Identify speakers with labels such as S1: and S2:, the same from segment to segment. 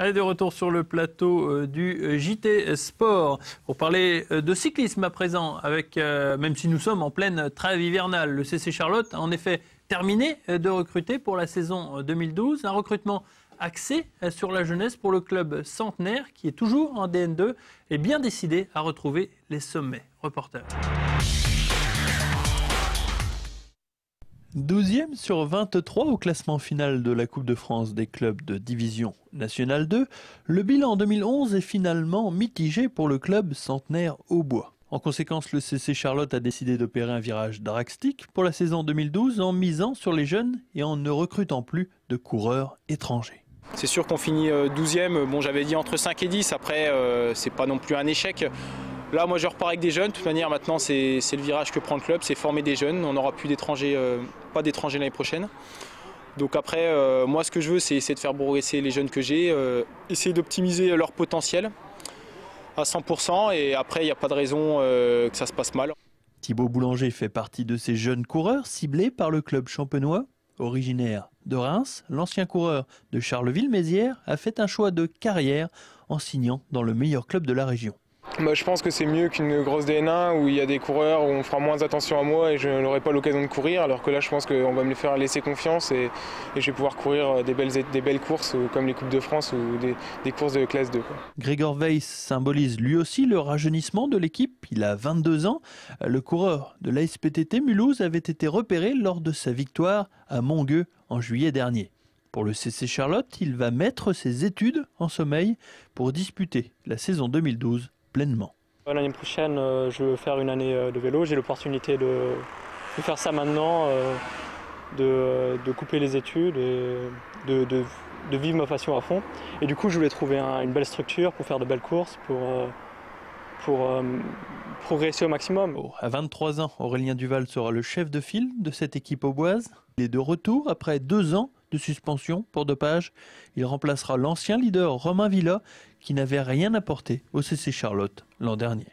S1: Allez, de retour sur le plateau du JT Sport pour parler de cyclisme à présent, avec, même si nous sommes en pleine trêve hivernale. Le CC Charlotte a en effet terminé de recruter pour la saison 2012. Un recrutement axé sur la jeunesse pour le club centenaire qui est toujours en DN2 et bien décidé à retrouver les sommets. Reporter. 12e sur 23 au classement final de la Coupe de France des clubs de division nationale 2, le bilan 2011 est finalement mitigé pour le club centenaire Aubois. En conséquence, le CC Charlotte a décidé d'opérer un virage drastique pour la saison 2012 en misant sur les jeunes et en ne recrutant plus de coureurs étrangers.
S2: C'est sûr qu'on finit 12e, bon j'avais dit entre 5 et 10, après c'est pas non plus un échec. Là, moi, je repars avec des jeunes. De toute manière, maintenant, c'est le virage que prend le club, c'est former des jeunes. On n'aura plus d'étrangers, pas d'étrangers l'année prochaine. Donc après, moi, ce que je veux, c'est essayer de faire progresser les jeunes que j'ai, essayer d'optimiser leur potentiel à 100%. Et après, il n'y a pas de raison que ça se passe mal.
S1: Thibaut Boulanger fait partie de ces jeunes coureurs ciblés par le club champenois. Originaire de Reims, l'ancien coureur de Charleville-Mézières a fait un choix de carrière en signant dans le meilleur club de la région.
S3: Je pense que c'est mieux qu'une grosse DN1 où il y a des coureurs où on fera moins attention à moi et je n'aurai pas l'occasion de courir, alors que là je pense qu'on va me faire laisser confiance et je vais pouvoir courir des belles courses comme les Coupes de France ou des courses de classe 2.
S1: Grégor Weiss symbolise lui aussi le rajeunissement de l'équipe. Il a 22 ans. Le coureur de l'ASPTT Mulhouse avait été repéré lors de sa victoire à Montgueux en juillet dernier. Pour le CC Charlotte, il va mettre ses études en sommeil pour disputer la saison 2012 pleinement.
S4: L'année prochaine, je veux faire une année de vélo. J'ai l'opportunité de faire ça maintenant, de couper les études et de vivre ma passion à fond. Et du coup, je voulais trouver une belle structure pour faire de belles courses, pour progresser au maximum.
S1: À 23 ans, Aurélien Duval sera le chef de file de cette équipe auboise. Il est de retour après 2 ans de suspension pour dopage. Il remplacera l'ancien leader Romain Villa qui n'avait rien apporté au CC Charlotte l'an dernier.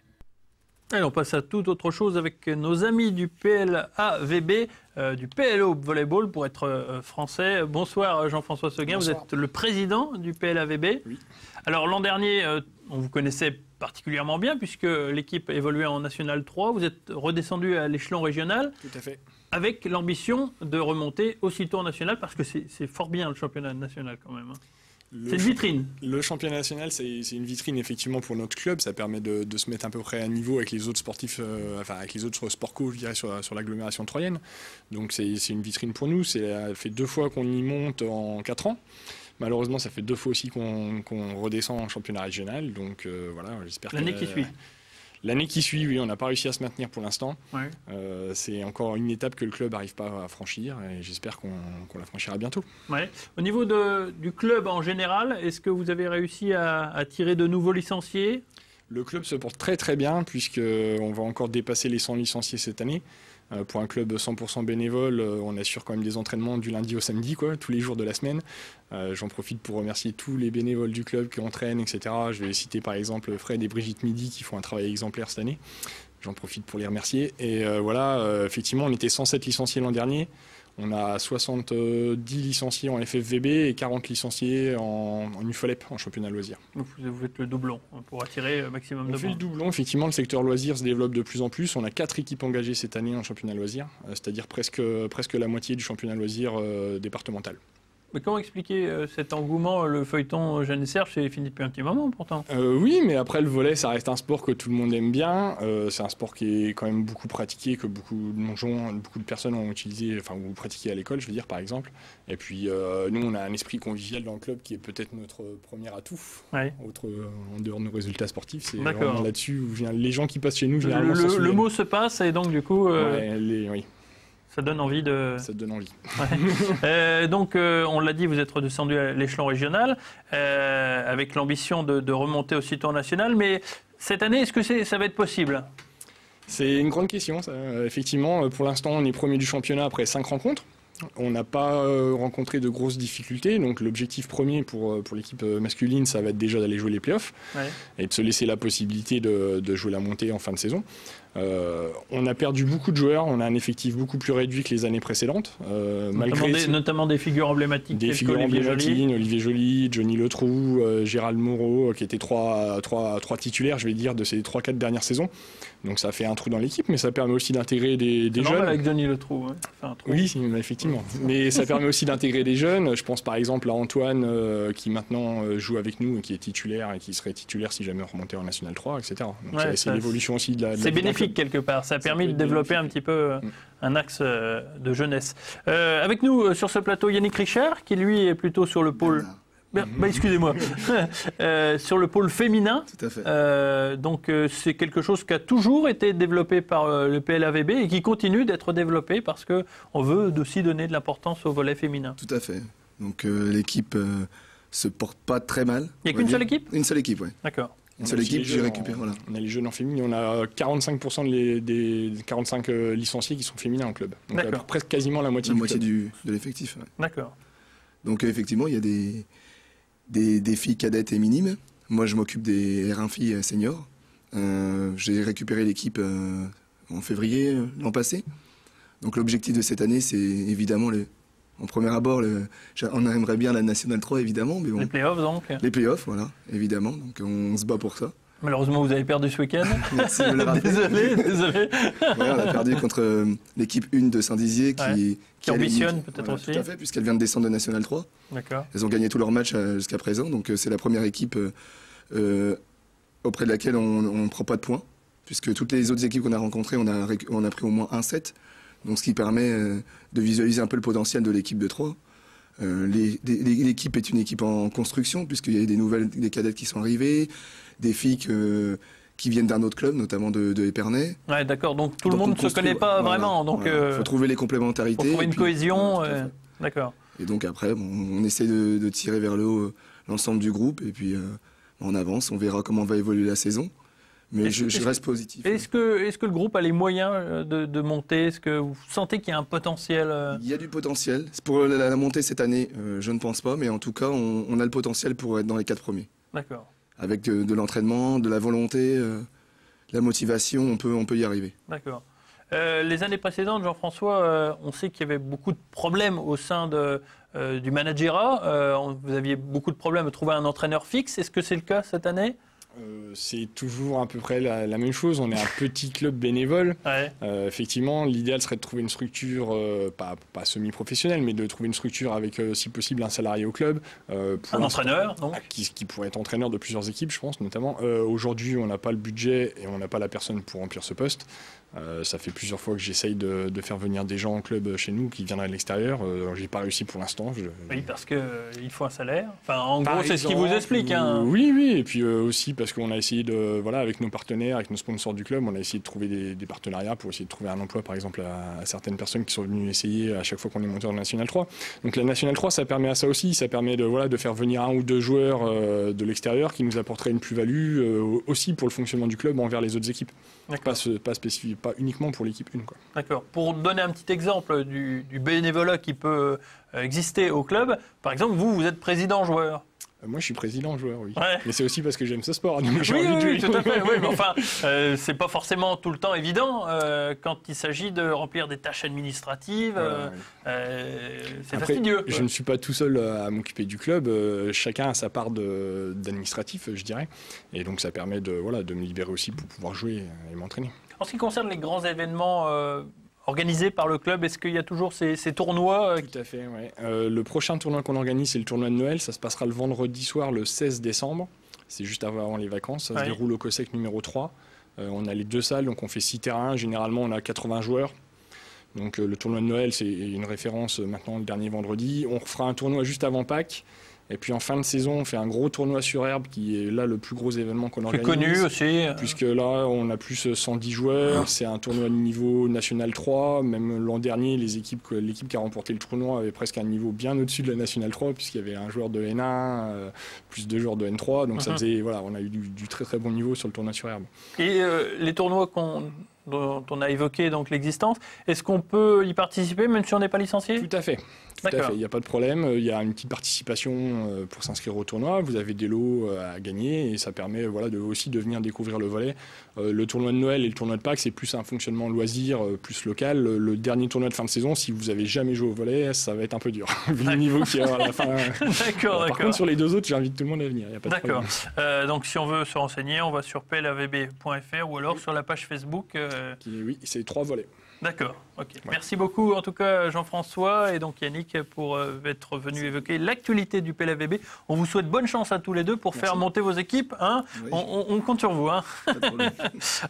S1: Allez, on passe à toute autre chose avec nos amis du PLAVB, du PLO Volleyball pour être français. Bonsoir Jean-François Seguin, bonsoir. Vous êtes le président du PLAVB.
S5: Oui.
S1: Alors l'an dernier, on vous connaissait particulièrement bien puisque l'équipe évoluait en National 3. Vous êtes redescendu à l'échelon régional.
S5: Tout à fait.
S1: Avec l'ambition de remonter aussitôt en national parce que c'est fort bien le championnat national quand même. C'est une vitrine.
S5: Le championnat national, c'est une vitrine effectivement pour notre club. Ça permet de se mettre à peu près à niveau avec les autres sportifs, avec les autres sport co, je dirais, sur l'agglomération troyenne. Donc c'est une vitrine pour nous. Ça fait 2 fois qu'on y monte en 4 ans. Malheureusement, ça fait 2 fois aussi qu'on redescend en championnat régional. Donc voilà, j'espère que...
S1: L'année qui suit.
S5: L'année qui suit, oui, on n'a pas réussi à se maintenir pour l'instant.
S1: Ouais.
S5: C'est encore une étape que le club n'arrive pas à franchir et j'espère qu'on la franchira bientôt.
S1: Ouais. Au niveau du club en général, est-ce que vous avez réussi à attirer de nouveaux licenciés ?
S5: Le club se porte très très bien puisqu'on va encore dépasser les 100 licenciés cette année. Pour un club 100% bénévole, on assure quand même des entraînements du lundi au samedi, tous les jours de la semaine. J'en profite pour remercier tous les bénévoles du club qui entraînent, etc. Je vais citer par exemple Fred et Brigitte Midi qui font un travail exemplaire cette année. J'en profite pour les remercier. Et voilà, effectivement, on était 107 licenciés l'an dernier. On a 70 licenciés en FFVB et 40 licenciés en UFOLEP, en championnat loisirs.
S1: Vous faites le doublon pour attirer un maximum de monde.
S5: On fait le doublon, effectivement, le secteur loisirs se développe de plus en plus. On a 4 équipes engagées cette année en championnat loisirs, c'est-à-dire presque la moitié du championnat loisirs départemental.
S1: Mais comment expliquer cet engouement? Le feuilleton Jeanne et Serge, c'est fini depuis un petit moment pourtant.
S5: Oui, mais après le volley, ça reste un sport que tout le monde aime bien. C'est un sport qui est quand même beaucoup pratiqué, que beaucoup de personnes ont utilisé, ou pratiqué à l'école, je veux dire, par exemple. Et puis, nous, on a un esprit convivial dans le club qui est peut-être notre premier atout.
S1: Ouais.
S5: En dehors de nos résultats sportifs, c'est
S1: vraiment
S5: là-dessus où les gens qui passent chez nous, généralement,
S1: le mot se passe et donc du coup...
S5: oui.
S1: Ça donne envie de...
S5: Ça te donne envie.
S1: Ouais. Donc, on l'a dit, vous êtes redescendu à l'échelon régional avec l'ambition de remonter aussitôt en national. Mais cette année, est-ce que ça va être possible?
S5: C'est une grande question. Ça. Effectivement, pour l'instant, on est premier du championnat après 5 rencontres. On n'a pas rencontré de grosses difficultés, donc l'objectif premier pour l'équipe masculine, ça va être déjà d'aller jouer les playoffs et de se laisser la possibilité de jouer la montée en fin de saison. On a perdu beaucoup de joueurs, on a un effectif beaucoup plus réduit que les années précédentes.
S1: Notamment des figures emblématiques.
S5: Des figures emblématiques, Olivier Joly, Johnny Letroux, Gérald Moreau, qui étaient trois titulaires, je vais dire, de ces 3-4 dernières saisons. Donc ça fait un trou dans l'équipe, mais ça permet aussi d'intégrer des jeunes.
S1: Normal avec Johnny Letroux. Hein.
S5: Oui, effectivement. Mais ça permet aussi d'intégrer des jeunes. Je pense par exemple à Antoine, qui maintenant joue avec nous, qui est titulaire et qui serait titulaire si jamais on remontait en National 3, etc. Donc c'est l'évolution aussi de la
S1: c'est bénéfique quelque part. Ça a permis de développer un petit peu un axe de jeunesse. Avec nous sur ce plateau, Yannick Richard, qui lui est plutôt sur le pôle... excusez-moi. Sur le pôle féminin.
S6: Tout à fait.
S1: Donc c'est quelque chose qui a toujours été développé par le PLAVB et qui continue d'être développé parce qu'on veut aussi donner de l'importance au volet féminin.
S6: Tout à fait. Donc l'équipe se porte pas très mal.
S1: Il n'y a qu'une seule équipe ?
S6: Une seule équipe, oui.
S1: D'accord.
S6: Une seule équipe, j'ai récupéré. Voilà.
S5: On a les jeunes en féminin, on a 45% des 45 licenciés qui sont féminins en club. Donc presque quasiment la moitié
S6: de l'effectif. Ouais.
S1: D'accord.
S6: Donc effectivement, il y a des filles cadettes et minimes. Moi, je m'occupe des R1 filles seniors. J'ai récupéré l'équipe en février l'an passé. Donc l'objectif de cette année, c'est évidemment, en premier abord, on aimerait bien la National 3, évidemment. Mais bon,
S1: les playoffs, donc. Les
S6: playoffs, voilà, évidemment. Donc on se bat pour ça.
S1: Malheureusement, vous avez perdu ce week-end.
S6: Merci de me le rappeler.
S1: Désolé.
S6: Ouais, on a perdu contre l'équipe 1 de Saint-Dizier
S1: qui ambitionne peut-être aussi.
S6: Tout à fait, puisqu'elle vient de descendre de National 3.
S1: D'accord.
S6: Elles ont gagné tous leurs matchs jusqu'à présent. Donc c'est la première équipe auprès de laquelle on ne prend pas de points. Puisque toutes les autres équipes qu'on a rencontrées, on a pris au moins un set. Donc ce qui permet de visualiser un peu le potentiel de l'équipe de 3. L'équipe est une équipe en construction, puisqu'il y a des cadettes qui sont arrivées, des filles qui viennent d'un autre club, notamment de Épernay.
S1: Ouais, d'accord, donc tout le monde ne se connaît pas vraiment. Donc
S6: faut trouver les complémentarités.
S1: Faut trouver une cohésion. D'accord.
S6: Et donc après, on essaie de tirer vers le haut l'ensemble du groupe, et puis on avance, on verra comment va évoluer la saison. Mais je reste positif.
S1: Est-ce que le groupe a les moyens de monter ? Est-ce que vous sentez qu'il y a un potentiel
S6: Il y a du potentiel. Pour la montée cette année, je ne pense pas, mais en tout cas, on a le potentiel pour être dans les 4 premiers.
S1: D'accord.
S6: Avec de l'entraînement, de la volonté, la motivation, on peut y arriver.
S1: D'accord. Les années précédentes, Jean-François, on sait qu'il y avait beaucoup de problèmes au sein du managerat. Vous aviez beaucoup de problèmes à trouver un entraîneur fixe. Est-ce que c'est le cas cette année ?
S5: C'est toujours à peu près la même chose. On est un petit club bénévole. Ouais. Effectivement, l'idéal serait de trouver une structure, pas semi-professionnelle, mais de trouver une structure avec, si possible, un salarié au club.
S1: Un entraîneur, donc
S5: qui pourrait être entraîneur de plusieurs équipes, je pense, notamment. Aujourd'hui, on n'a pas le budget et on n'a pas la personne pour remplir ce poste. Ça fait plusieurs fois que j'essaye de faire venir des gens en club chez nous qui viendraient de l'extérieur. J'ai pas réussi pour l'instant.
S1: Oui, parce qu'il faut un salaire. Enfin, en gros, c'est ce qui vous explique. Hein.
S5: Oui, et puis aussi parce qu'on a essayé avec nos partenaires, avec nos sponsors du club, on a essayé de trouver des partenariats pour essayer de trouver un emploi, par exemple, à certaines personnes qui sont venues essayer à chaque fois qu'on est monté en National 3. Donc la National 3, ça permet à ça aussi. Ça permet de faire venir 1 ou 2 joueurs de l'extérieur qui nous apporteraient une plus-value aussi pour le fonctionnement du club envers les autres équipes. Pas uniquement pour l'équipe 1.
S1: D'accord. Pour donner un petit exemple du bénévolat qui peut exister au club, par exemple, vous êtes président-joueur.
S5: Moi, je suis président-joueur, oui.
S1: Ouais.
S5: Mais c'est aussi parce que j'aime ce sport. Donc
S1: oui, tout à fait. Oui, mais enfin, c'est pas forcément tout le temps évident quand il s'agit de remplir des tâches administratives. C'est fastidieux.
S5: Je ne suis pas tout seul à m'occuper du club. Chacun a sa part d'administratif, je dirais. Et donc, ça permet de me libérer aussi pour pouvoir jouer et m'entraîner.
S1: En ce qui concerne les grands événements organisés par le club, est-ce qu'il y a toujours ces tournois
S5: Tout à fait, oui. Le prochain tournoi qu'on organise, c'est le tournoi de Noël. Ça se passera le vendredi soir, le 16 décembre. C'est juste avant les vacances. Ça se déroule au COSEC numéro 3. On a les 2 salles, donc on fait 6 terrains. Généralement, on a 80 joueurs. Donc le tournoi de Noël, c'est une référence maintenant le dernier vendredi. On refera un tournoi juste avant Pâques. Et puis en fin de saison, on fait un gros tournoi sur herbe qui est là le plus gros événement qu'on organise.
S1: Plus connu aussi.
S5: Puisque là, on a plus 110 joueurs. C'est un tournoi de niveau National 3. Même l'an dernier, l'équipe qui a remporté le tournoi avait presque un niveau bien au-dessus de la National 3, puisqu'il y avait un joueur de N1, plus 2 joueurs de N3. Donc ça faisait, on a eu du très très bon niveau sur le tournoi sur herbe.
S1: Et les tournois dont on a évoqué donc l'existence. Est-ce qu'on peut y participer même si on n'est pas licencié?
S5: Tout à fait. Tout à fait, il n'y a pas de problème. Il y a une petite participation pour s'inscrire au tournoi. Vous avez des lots à gagner et ça permet aussi de venir découvrir le volley. Le tournoi de Noël et le tournoi de Pâques, c'est plus un fonctionnement loisir, plus local. Le dernier tournoi de fin de saison, si vous n'avez jamais joué au volley, ça va être un peu dur, vu le niveau qu'il y a à la fin.
S1: D'accord.
S5: Par contre, sur les deux autres, j'invite tout le monde à venir.
S1: D'accord. Donc, si on veut se renseigner, on va sur plavb.fr ou alors sur la page Facebook.
S5: Oui, c'est 3 volets.
S1: D'accord. Ok. Ouais. Merci beaucoup, en tout cas, Jean-François et donc Yannick, pour être venu évoquer l'actualité du PLAVB. On vous souhaite bonne chance à tous les deux pour faire monter vos équipes. Hein, oui. On compte sur vous. Hein.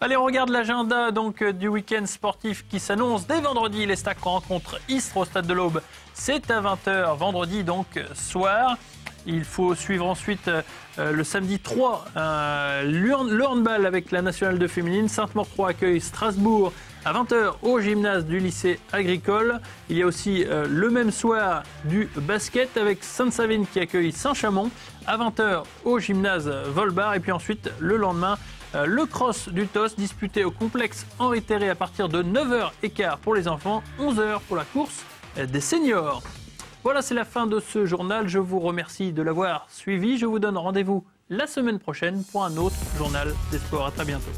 S1: Allez, on regarde l'agenda donc du week-end sportif qui s'annonce dès vendredi. Les Stacks rencontrent Istres au Stade de l'Aube. C'est à 20h, vendredi donc soir. Il faut suivre ensuite le samedi 3, le handball avec la nationale de féminine. Sainte-Maure-Croix accueille Strasbourg à 20h au gymnase du lycée agricole. Il y a aussi le même soir du basket avec Sainte-Savine qui accueille Saint-Chamond à 20h au gymnase Volbar. Et puis ensuite, le lendemain, le cross du TOS disputé au complexe Henri Terré à partir de 9h15 pour les enfants, 11h pour la course des seniors. Voilà, c'est la fin de ce journal. Je vous remercie de l'avoir suivi. Je vous donne rendez-vous la semaine prochaine pour un autre journal des sports. À très bientôt.